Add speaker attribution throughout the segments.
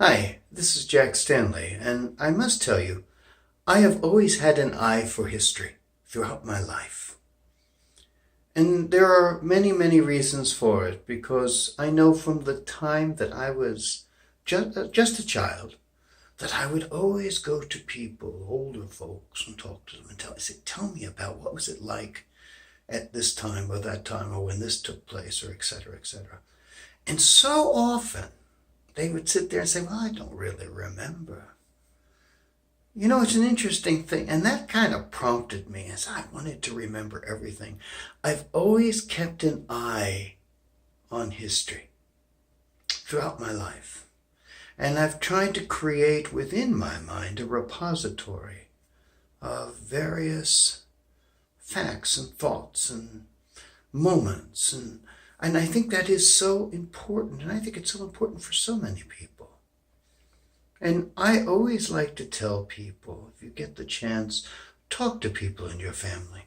Speaker 1: Hi, this is Jack Stanley, and I must tell you, I have always had an eye for history throughout my life. And there are many, many reasons for it, because I know from the time that I was just a child that I would always go to people, older folks, and talk to them and tell me about what was it like at this time or that time or when this took place or et cetera, et cetera. And so often they would sit there and say, well, I don't really remember. You know, it's an interesting thing, and that kind of prompted me as I wanted to remember everything. I've always kept an eye on history throughout my life, and I've tried to create within my mind a repository of various facts and thoughts and moments, and I think that is so important, and I think it's so important for so many people. And I always like to tell people, if you get the chance, talk to people in your family.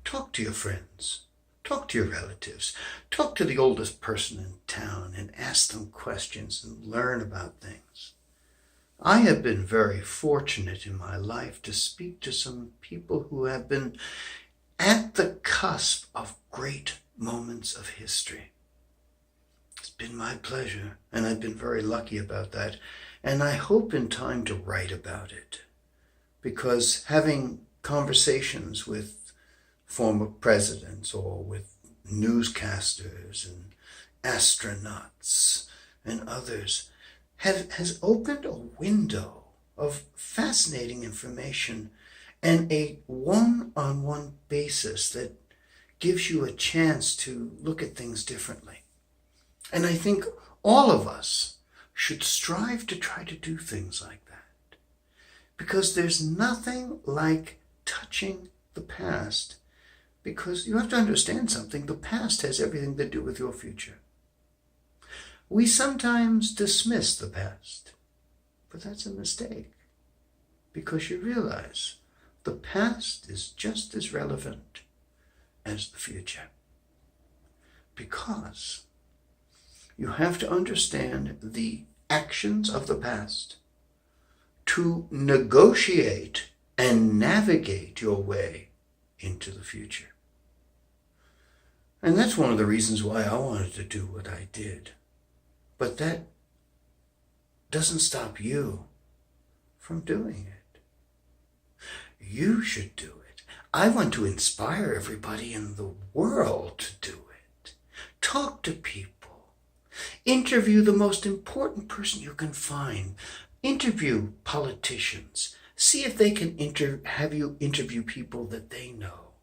Speaker 1: Talk to your friends. Talk to your relatives. Talk to the oldest person in town and ask them questions and learn about things. I have been very fortunate in my life to speak to some people who have been at the cusp of great moments of history. It's been my pleasure, and I've been very lucky about that. And I hope in time to write about it, because having conversations with former presidents or with newscasters and astronauts and others has opened a window of fascinating information and a one-on-one basis that gives you a chance to look at things differently. And I think all of us should strive to try to do things like that. Because there's nothing like touching the past. Because you have to understand something, the past has everything to do with your future. We sometimes dismiss the past, but that's a mistake. Because you realize the past is just as relevant as the future. Because you have to understand the actions of the past to negotiate and navigate your way into the future. And that's one of the reasons why I wanted to do what I did. But that doesn't stop you from doing it. You should do it. I want to inspire everybody in the world to do it. Talk to people. Interview the most important person you can find. Interview politicians. See if they can have you interview people that they know.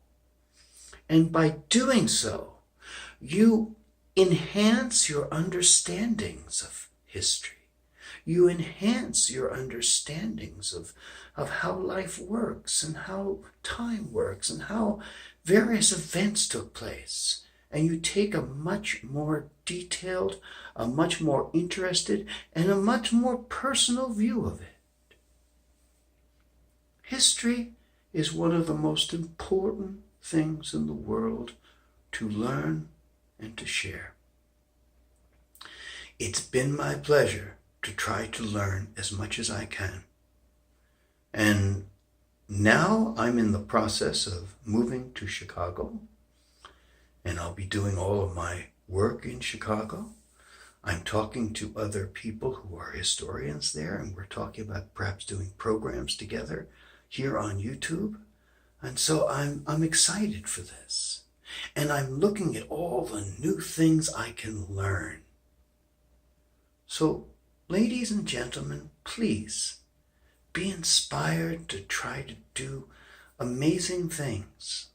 Speaker 1: And by doing so, you enhance your understandings of history. You enhance your understandings of how life works and how time works and how various events took place. And you take a much more detailed, a much more interested, and a much more personal view of it. History is one of the most important things in the world to learn and to share. It's been my pleasure to try to learn as much as I can. And now I'm in the process of moving to Chicago, and I'll be doing all of my work in Chicago. I'm talking to other people who are historians there, and we're talking about perhaps doing programs together here on YouTube. And so I'm excited for this. And I'm looking at all the new things I can learn. So, ladies and gentlemen, please be inspired to try to do amazing things.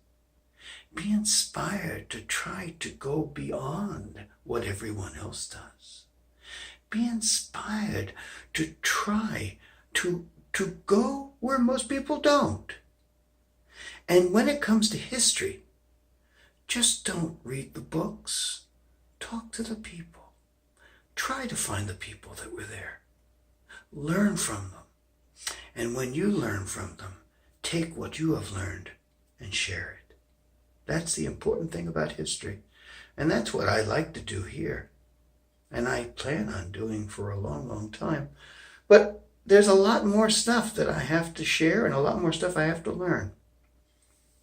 Speaker 1: Be inspired to try to go beyond what everyone else does. Be inspired to try to go where most people don't. And when it comes to history, just don't read the books. Talk to the people. Try to find the people that were there. Learn from them. And when you learn from them, take what you have learned and share it. That's the important thing about history. And that's what I like to do here. and I plan on doing for a long, long time. But there's a lot more stuff that I have to share and a lot more stuff I have to learn.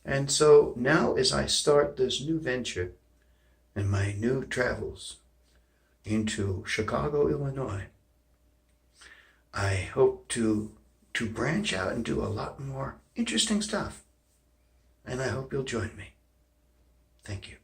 Speaker 1: And so now, as I start this new venture and my new travels into Chicago, Illinois, I hope to branch out and do a lot more interesting stuff. And I hope you'll join me. Thank you.